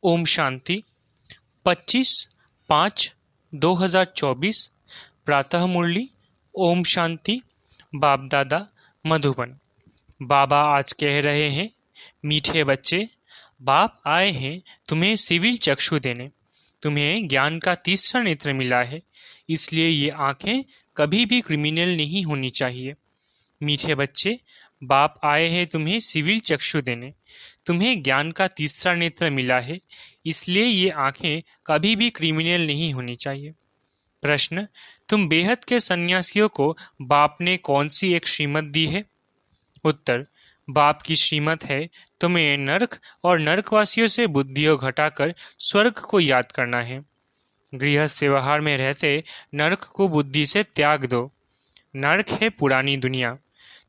ओम शांति। 25/5/2024 प्रातः मुरली। ओम शांति। बाप दादा मधुबन। बाबा आज कह रहे हैं, मीठे बच्चे, बाप आए हैं तुम्हें सिविल चक्षु देने। तुम्हें ज्ञान का तीसरा नेत्र मिला है, इसलिए ये आंखें कभी भी क्रिमिनल नहीं होनी चाहिए। मीठे बच्चे, बाप आए हैं तुम्हें सिविल चक्षु देने। तुम्हें ज्ञान का तीसरा नेत्र मिला है, इसलिए ये आंखें कभी भी क्रिमिनल नहीं होनी चाहिए। प्रश्न, तुम बेहद के सन्यासियों को बाप ने कौन सी एक श्रीमत दी है? उत्तर, बाप की श्रीमत है तुम्हें नरक और नरकवासियों से बुद्धियों घटाकर स्वर्ग को याद करना है। गृहस्थ व्यवहार में रहते नरक को बुद्धि से त्याग दो। नरक है पुरानी दुनिया,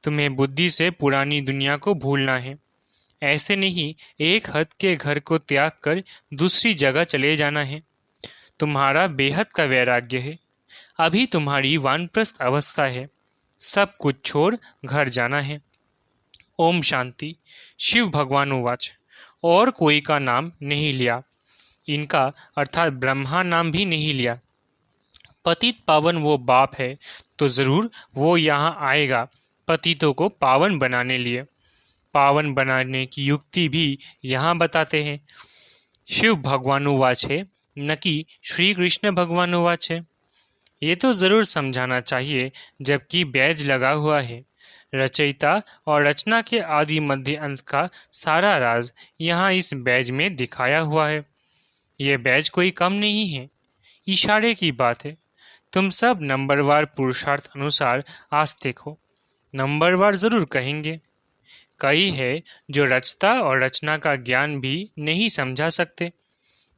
तुम्हें बुद्धि से पुरानी दुनिया को भूलना है। ऐसे नहीं एक हद के घर को त्याग कर दूसरी जगह चले जाना है। तुम्हारा बेहद का वैराग्य है। अभी तुम्हारी वानप्रस्थ अवस्था है, सब कुछ छोड़ घर जाना है। ओम शांति। शिव भगवान उवाच, और कोई का नाम नहीं लिया, इनका अर्थात ब्रह्मा नाम भी नहीं लिया। पतित पावन वो बाप है तो जरूर वो यहाँ आएगा पतितों को पावन बनाने लिए। पावन बनाने की युक्ति भी यहाँ बताते हैं। शिव भगवानुवाच है, न कि श्री कृष्ण भगवानुवाच है। ये तो जरूर समझाना चाहिए, जबकि बैज लगा हुआ है। रचयिता और रचना के आदि मध्य अंत का सारा राज यहाँ इस बैज में दिखाया हुआ है। ये बैज कोई कम नहीं है, इशारे की बात है। तुम सब नंबरवार पुरुषार्थ अनुसार आस्तिक हो। नंबरवार जरूर कहेंगे। कई है जो रचता और रचना का ज्ञान भी नहीं समझा सकते,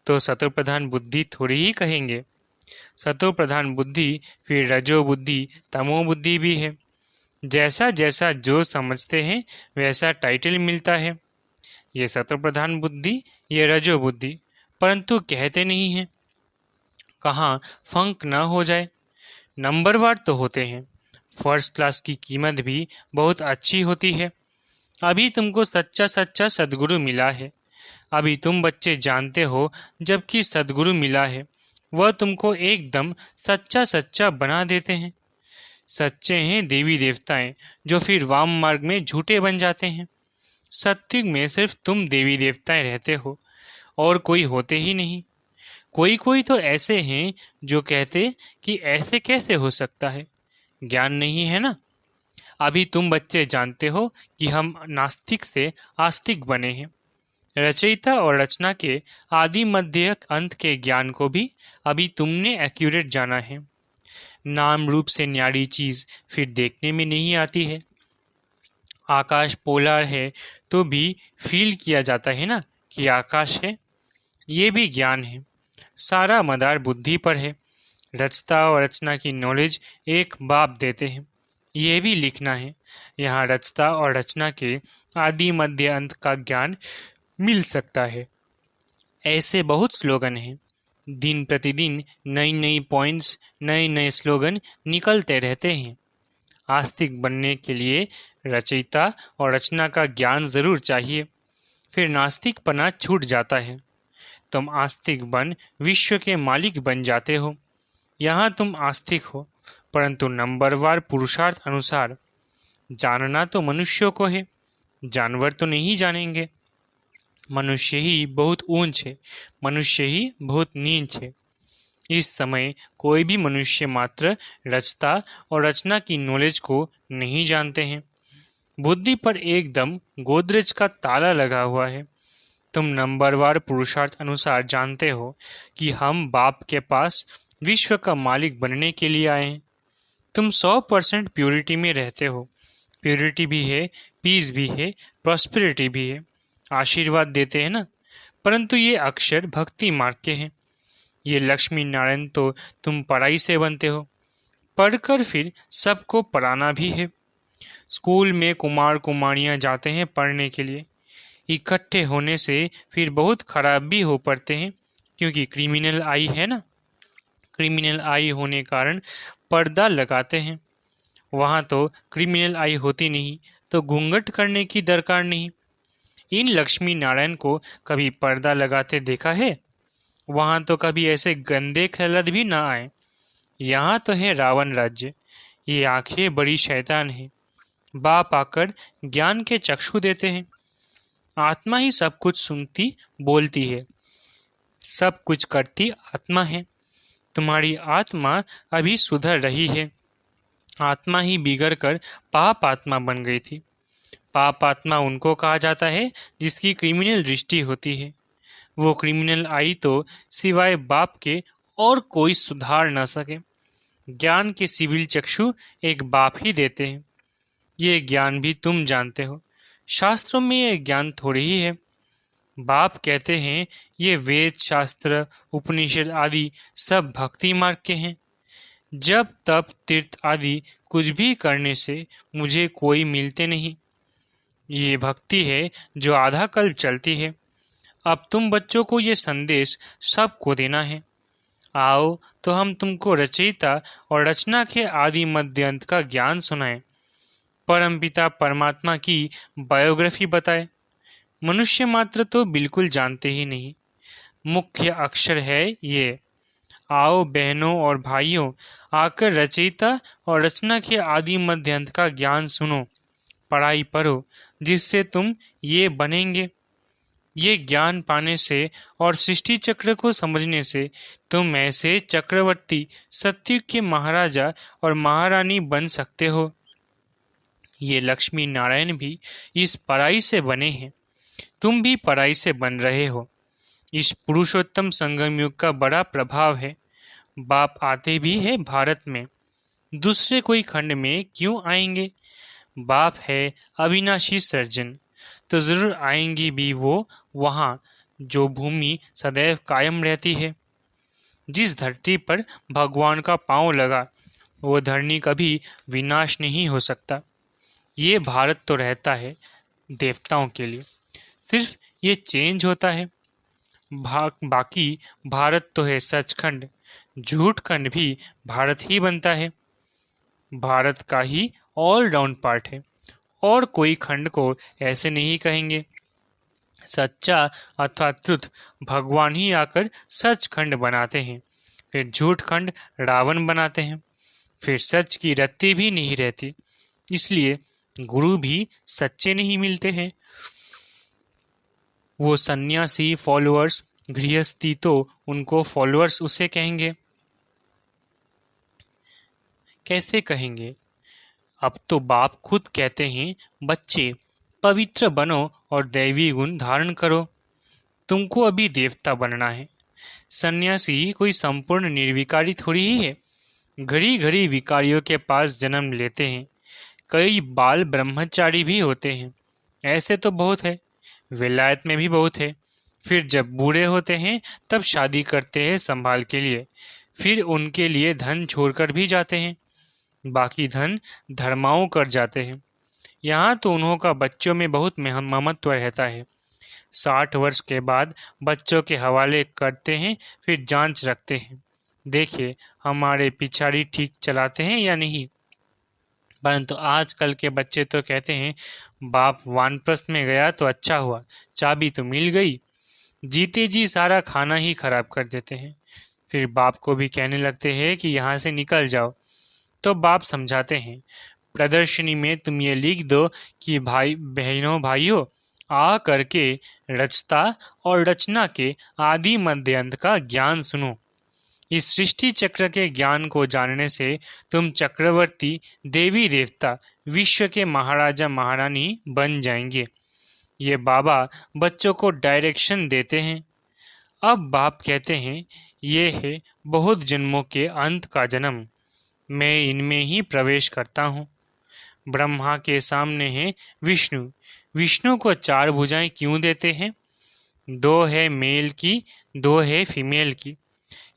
तो सतो प्रधान बुद्धि थोड़ी ही कहेंगे। सतो प्रधान बुद्धि फिर रजो बुद्धि तमो बुद्धि भी है। जैसा जैसा जो समझते हैं वैसा टाइटल मिलता है। ये सतो प्रधान बुद्धि, ये रजो बुद्धि, परंतु कहते नहीं हैं। कहाँ फंक न हो जाए। नंबरवार तो होते हैं। फर्स्ट क्लास की कीमत भी बहुत अच्छी होती है। अभी तुमको सच्चा सच्चा सद्गुरु मिला है। अभी तुम बच्चे जानते हो, जबकि सद्गुरु मिला है वह तुमको एकदम सच्चा सच्चा बना देते हैं। सच्चे हैं देवी देवताएं, जो फिर वाम मार्ग में झूठे बन जाते हैं। सत्युग में सिर्फ तुम देवी देवताएं रहते हो और कोई होते ही नहीं। कोई कोई तो ऐसे हैं जो कहते कि ऐसे कैसे हो सकता है, ज्ञान नहीं है ना। अभी तुम बच्चे जानते हो कि हम नास्तिक से आस्तिक बने हैं। रचयिता और रचना के आदि मध्य अंत के ज्ञान को भी अभी तुमने एक्यूरेट जाना है। नाम रूप से न्यारी चीज फिर देखने में नहीं आती है। आकाश पोलार है तो भी फील किया जाता है ना कि आकाश है। ये भी ज्ञान है। सारा मदार बुद्धि पर है। रचता और रचना की नॉलेज एक बाप देते हैं। यह भी लिखना है, यहाँ रचता और रचना के आदि मध्य अंत का ज्ञान मिल सकता है। ऐसे बहुत स्लोगन हैं। दिन प्रतिदिन नई नई पॉइंट्स, नए नए स्लोगन निकलते रहते हैं। आस्तिक बनने के लिए रचयिता और रचना का ज्ञान जरूर चाहिए, फिर नास्तिकपना छूट जाता है। तुम आस्तिक बन विश्व के मालिक बन जाते हो। यहाँ तुम आस्तिक हो, परंतु नंबरवार पुरुषार्थ अनुसार। जानना तो मनुष्यों को है, जानवर तो नहीं जानेंगे। मनुष्य ही बहुत ऊंच है, मनुष्य ही बहुत नीच है। इस समय कोई भी मनुष्य मात्र रचता और रचना की नॉलेज को नहीं जानते हैं। बुद्धि पर एकदम गोदरेज का ताला लगा हुआ है। तुम नंबरवार पुरुषार्थ अनुसार जानते हो कि हम बाप के पास विश्व का मालिक बनने के लिए आए हैं। तुम 100% प्योरिटी में रहते हो। प्योरिटी भी है, पीस भी है, प्रॉस्पेरिटी भी है। आशीर्वाद देते हैं ना, परंतु ये अक्षर भक्ति मार्ग के हैं। ये लक्ष्मी नारायण तो तुम पढ़ाई से बनते हो, पढ़कर फिर सबको पढ़ाना भी है। स्कूल में कुमार कुमारियां जाते हैं पढ़ने के लिए। इकट्ठे होने से फिर बहुत खराब भी हो पड़ते हैं, क्योंकि क्रिमिनल आई है ना। क्रिमिनल आई होने कारण पर्दा लगाते हैं। वहाँ तो क्रिमिनल आई होती नहीं तो घूंघट करने की दरकार नहीं। इन लक्ष्मी नारायण को कभी पर्दा लगाते देखा है? वहां तो कभी ऐसे गंदे खलत भी ना आए। यहाँ तो है रावण राज्य। ये आंखें बड़ी शैतान है। बाप आकर ज्ञान के चक्षु देते हैं। आत्मा ही सब कुछ सुनती बोलती है, सब कुछ करती आत्मा है। तुम्हारी आत्मा अभी सुधर रही है। आत्मा ही बिगड़ कर पाप आत्मा बन गई थी। पाप आत्मा उनको कहा जाता है जिसकी क्रिमिनल दृष्टि होती है। वो क्रिमिनल आई तो सिवाय बाप के और कोई सुधार न सके। ज्ञान के सिविल चक्षु एक बाप ही देते हैं। ये ज्ञान भी तुम जानते हो। शास्त्रों में ये ज्ञान थोड़ी ही है। बाप कहते हैं ये वेद शास्त्र उपनिषद आदि सब भक्ति मार्ग के हैं। जब तप तीर्थ आदि कुछ भी करने से मुझे कोई मिलते नहीं। ये भक्ति है जो आधा कल्प चलती है। अब तुम बच्चों को ये संदेश सबको देना है। आओ तो हम तुमको रचयिता और रचना के आदि मध्य अंत का ज्ञान सुनाएं। परमपिता परमात्मा की बायोग्राफी बताए। मनुष्य मात्र तो बिल्कुल जानते ही नहीं। मुख्य अक्षर है ये। आओ बहनों और भाइयों, आकर रचयिता और रचना के आदि मध्य अंत का ज्ञान सुनो, पढ़ाई पढ़ो, जिससे तुम ये बनेंगे। ये ज्ञान पाने से और सृष्टि चक्र को समझने से तुम ऐसे चक्रवर्ती सत्युग के महाराजा और महारानी बन सकते हो। ये लक्ष्मी नारायण भी इस पढ़ाई से बने हैं। तुम भी पढ़ाई से बन रहे हो। इस पुरुषोत्तम संगम युग का बड़ा प्रभाव है। बाप आते भी है भारत में, दूसरे कोई खंड में क्यों आएंगे? बाप है अविनाशी सर्जन, तो जरूर आएंगी भी वो वहाँ जो भूमि सदैव कायम रहती है। जिस धरती पर भगवान का पांव लगा वो धरनी कभी विनाश नहीं हो सकता। ये भारत तो रहता है देवताओं के लिए, सिर्फ ये चेंज होता है। बाकी भारत तो है सचखंड। झूठ खंड भी भारत ही बनता है। भारत का ही ऑल राउंड पार्ट है। और कोई खंड को ऐसे नहीं कहेंगे। सच्चा अथवा ट्रुथ भगवान ही आकर सच खंड बनाते हैं, फिर झूठ खंड रावण बनाते हैं, फिर सच की रत्ती भी नहीं रहती। इसलिए गुरु भी सच्चे नहीं मिलते हैं। वो सन्यासी फॉलोअर्स, गृहस्थी तो उनको फॉलोअर्स उसे कहेंगे। कैसे कहेंगे? अब तो बाप खुद कहते हैं, बच्चे पवित्र बनो और दैवी गुण धारण करो। तुमको अभी देवता बनना है। सन्यासी कोई संपूर्ण निर्विकारी थोड़ी ही है। घड़ी घड़ी विकारियों के पास जन्म लेते हैं। कई बाल ब्रह्मचारी भी होते हैं। ऐसे तो बहुत है। विलायत में भी बहुत है। फिर जब बूढ़े होते हैं तब शादी करते हैं संभाल के लिए। फिर उनके लिए धन छोड़कर भी जाते हैं। बाकी धन धर्माओं कर जाते हैं। यहाँ तो उन्हों का बच्चों में बहुत ममत्व रहता है। 60 वर्ष के बाद बच्चों के हवाले करते हैं, फिर जांच रखते हैं, देखिए हमारे पिछाड़ी ठीक चलाते हैं या नहीं। परंतु आजकल के बच्चे तो कहते हैं, बाप वानप्रस्थ में गया तो अच्छा हुआ, चाबी तो मिल गई। जीते जी सारा खाना ही खराब कर देते हैं। फिर बाप को भी कहने लगते हैं कि यहाँ से निकल जाओ। तो बाप समझाते हैं, प्रदर्शनी में तुम ये लिख दो कि भाई बहनों भाइयों, आ करके रचता और रचना के आदि मध्य अंत का ज्ञान सुनो। इस सृष्टि चक्र के ज्ञान को जानने से तुम चक्रवर्ती देवी देवता विश्व के महाराजा महारानी बन जाएंगे। ये बाबा बच्चों को डायरेक्शन देते हैं। अब बाप कहते हैं, ये है बहुत जन्मों के अंत का जन्म। मैं इनमें ही प्रवेश करता हूँ। ब्रह्मा के सामने है विष्णु। विष्णु को 4 भुजाएं क्यों देते हैं? 2 है मेल की, 2 है फीमेल की।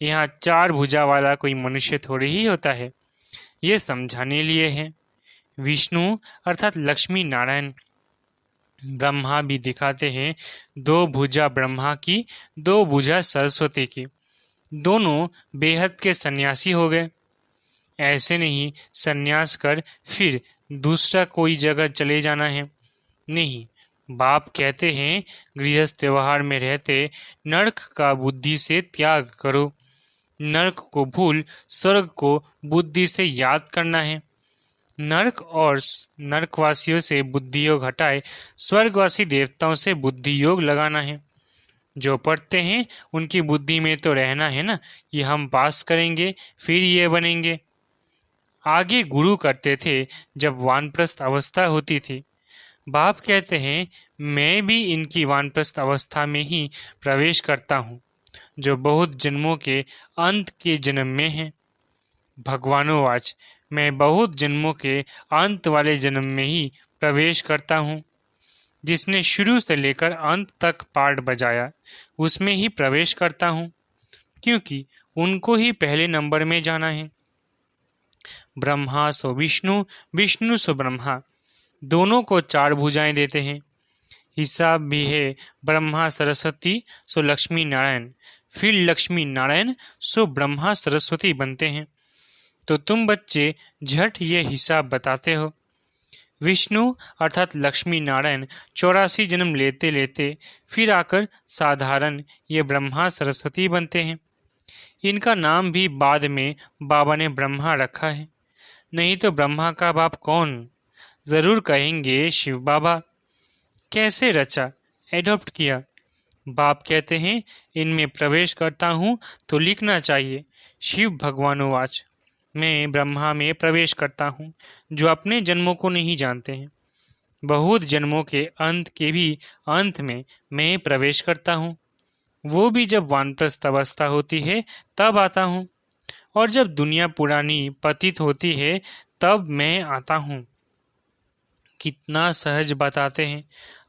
यहाँ 4 भुजा वाला कोई मनुष्य थोड़ी ही होता है। ये समझाने लिए है। विष्णु अर्थात लक्ष्मी नारायण। ब्रह्मा भी दिखाते हैं 2 भुजा ब्रह्मा की, 2 भुजा सरस्वती की। दोनों बेहद के सन्यासी हो गए। ऐसे नहीं सन्यास कर फिर दूसरा कोई जगह चले जाना है। नहीं, बाप कहते हैं गृहस्थ व्यवहार में रहते नरक का बुद्धि से त्याग करो। नरक को भूल स्वर्ग को बुद्धि से याद करना है। नरक और नरकवासियों से बुद्धि योग हटाए स्वर्गवासी देवताओं से बुद्धि योग लगाना है। जो पढ़ते हैं उनकी बुद्धि में तो रहना है ना कि हम पास करेंगे फिर ये बनेंगे। आगे गुरु करते थे जब वानप्रस्थ अवस्था होती थी। बाप कहते हैं मैं भी इनकी वानप्रस्थ अवस्था में ही प्रवेश करता हूँ जो बहुत जन्मों के अंत के जन्म में है। भगवानोवाच मैं बहुत जन्मों के अंत वाले जन्म में ही प्रवेश करता हूँ। जिसने शुरू से लेकर अंत तक पाठ बजाया उसमें ही प्रवेश करता हूँ क्योंकि उनको ही पहले नंबर में जाना है। ब्रह्मा सो विष्णु, विष्णु सो ब्रह्मा, दोनों को चार भुजाएं देते हैं। हिसाब भी है ब्रह्मा सरस्वती सो लक्ष्मी नारायण, फिर लक्ष्मी नारायण सो ब्रह्मा सरस्वती बनते हैं। तो तुम बच्चे झट ये हिसाब बताते हो। विष्णु अर्थात लक्ष्मी नारायण 84 जन्म लेते लेते फिर आकर साधारण ये ब्रह्मा सरस्वती बनते हैं। इनका नाम भी बाद में बाबा ने ब्रह्मा रखा है, नहीं तो ब्रह्मा का बाप कौन? जरूर कहेंगे शिव बाबा। कैसे रचा, एडॉप्ट किया? बाप कहते हैं इनमें प्रवेश करता हूँ तो लिखना चाहिए शिव भगवानोवाच मैं ब्रह्मा में प्रवेश करता हूँ जो अपने जन्मों को नहीं जानते हैं। बहुत जन्मों के अंत के भी अंत में मैं प्रवेश करता हूँ। वो भी जब वानप्रस्थ अवस्था होती है तब आता हूँ और जब दुनिया पुरानी पतित होती है तब मैं आता हूँ। कितना सहज बताते हैं।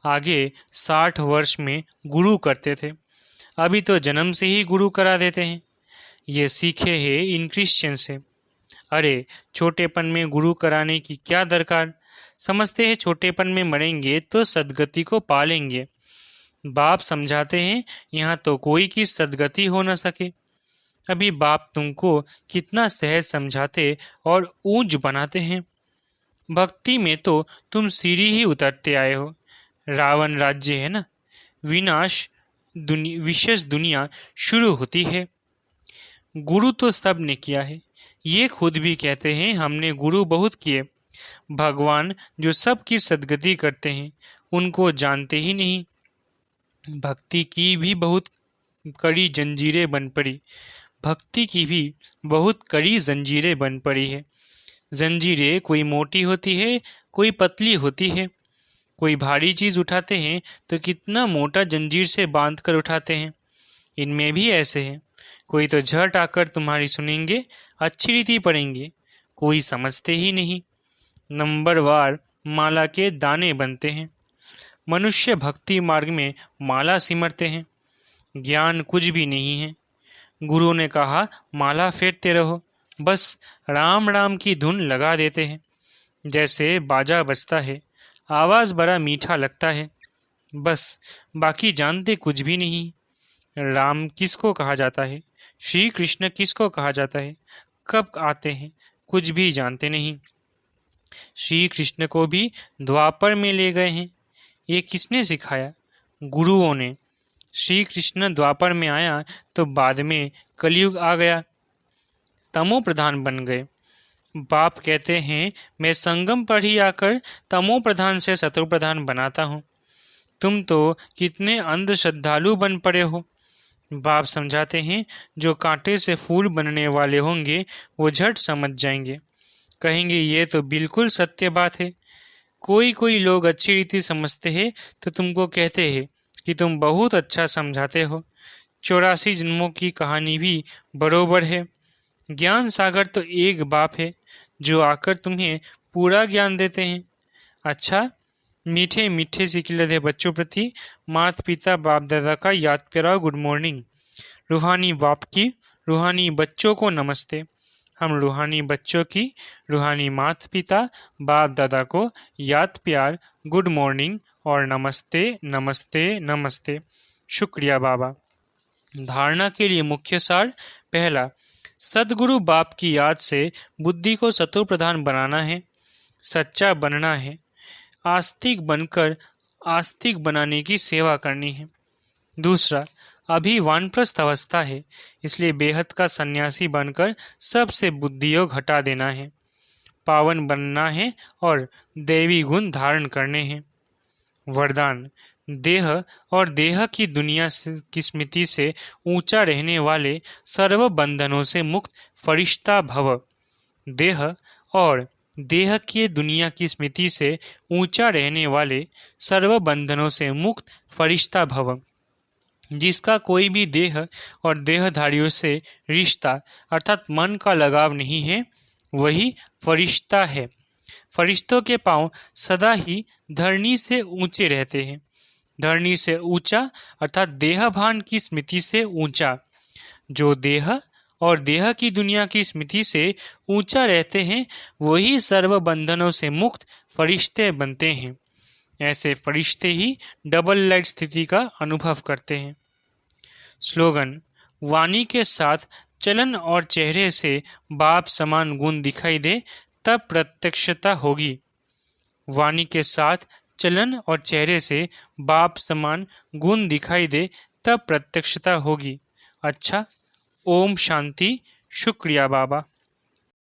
आगे 60 वर्ष में गुरु करते थे, अभी तो जन्म से ही गुरु करा देते हैं। ये सीखे हैं इन क्रिश्चियन से। अरे छोटेपन में गुरु कराने की क्या दरकार? समझते हैं छोटेपन में मरेंगे तो सदगति को पालेंगे। बाप समझाते हैं यहाँ तो कोई की सदगति हो न सके। अभी बाप तुमको कितना सहज समझाते और ऊंच बनाते हैं। भक्ति में तो तुम सीढ़ी ही उतरते आए हो। रावण राज्य है ना, विनाश विशेष दुनिया शुरू होती है। गुरु तो सब ने किया है, ये खुद भी कहते हैं हमने गुरु बहुत किए। भगवान जो सबकी सदगति करते हैं उनको जानते ही नहीं। भक्ति की भी बहुत कड़ी जंजीरें बन पड़ी, भक्ति की भी बहुत कड़ी जंजीरें बन पड़ी है। जंजीरें कोई मोटी होती है कोई पतली होती है। कोई भारी चीज उठाते हैं तो कितना मोटा जंजीर से बांध कर उठाते हैं। इनमें भी ऐसे है, कोई तो झट आकर तुम्हारी सुनेंगे, अच्छी रीति पढ़ेंगे, कोई समझते ही नहीं। नंबरवार माला के दाने बनते हैं। मनुष्य भक्ति मार्ग में माला सिमरते हैं, ज्ञान कुछ भी नहीं है। गुरु ने कहा माला फेरते रहो, बस राम राम की धुन लगा देते हैं। जैसे बाजा बजता है, आवाज बड़ा मीठा लगता है, बस बाकी जानते कुछ भी नहीं। राम किसको कहा जाता है, श्री कृष्ण किसको कहा जाता है, कब आते हैं, कुछ भी जानते नहीं। श्री कृष्ण को भी द्वापर में ले गए हैं, ये किसने सिखाया? गुरुओं ने। श्री कृष्ण द्वापर में आया तो बाद में कलयुग आ गया, तमो प्रधान बन गए। बाप कहते हैं मैं संगम पर ही आकर तमो प्रधान से सतो प्रधान बनाता हूँ। तुम तो कितने अंध श्रद्धालु बन पड़े हो। बाप समझाते हैं जो कांटे से फूल बनने वाले होंगे वो झट समझ जाएंगे, कहेंगे ये तो बिल्कुल सत्य बात है। कोई कोई लोग अच्छी रीति समझते हैं तो तुमको कहते हैं कि तुम बहुत अच्छा समझाते हो। 84 जन्मों की कहानी भी बरोबर है। ज्ञान सागर तो एक बाप है जो आकर तुम्हें पूरा ज्ञान देते हैं। अच्छा, मीठे मीठे से खिलते बच्चों प्रति माता पिता बाप दादा का याद प्यारा गुड मॉर्निंग। रूहानी बाप की रूहानी बच्चों को नमस्ते। हम रूहानी बच्चों की रूहानी माता पिता बाप दादा को याद प्यार गुड मॉर्निंग और नमस्ते नमस्ते नमस्ते। शुक्रिया बाबा। धारणा के लिए मुख्य सार। पहला, सदगुरु बाप की याद से बुद्धि को सतो प्रधान बनाना है, सच्चा बनना है। आस्तिक बनकर आस्तिक बनाने की सेवा करनी है। दूसरा, अभी वानप्रस्थ अवस्था है, इसलिए बेहद का सन्यासी बनकर सबसे बुद्धियोग हटा देना है, पावन बनना है और दैवी गुण धारण करने हैं। वरदान, देह और देह की दुनिया की स्मृति से ऊंचा रहने वाले सर्व बंधनों से मुक्त फरिश्ता भव। देह और देह की दुनिया की स्मृति से ऊंचा रहने वाले सर्व बंधनों से मुक्त फरिश्ता भव। जिसका कोई भी देह और देहधारियों से रिश्ता अर्थात मन का लगाव नहीं है, वही फरिश्ता है। फरिश्तों के पांव सदा ही धरनी से ऊंचे रहते हैं। धरनी से ऊंचा अर्थात देहभान की स्मृति से ऊंचा। जो देह और देह की दुनिया की स्मृति से ऊंचा रहते हैं, वही सर्व बंधनों से मुक्त फरिश्ते बनते हैं। ऐसे फरिश्ते ही डबल लाइट स्थिति का अनुभव करते हैं। स्लोगन, वाणी के साथ चलन और चेहरे से बाप समान गुण दिखाई दे तब प्रत्यक्षता होगी। वाणी के साथ चलन और चेहरे से बाप समान गुण दिखाई दे तब प्रत्यक्षता होगी। अच्छा, ओम शांति। शुक्रिया बाबा।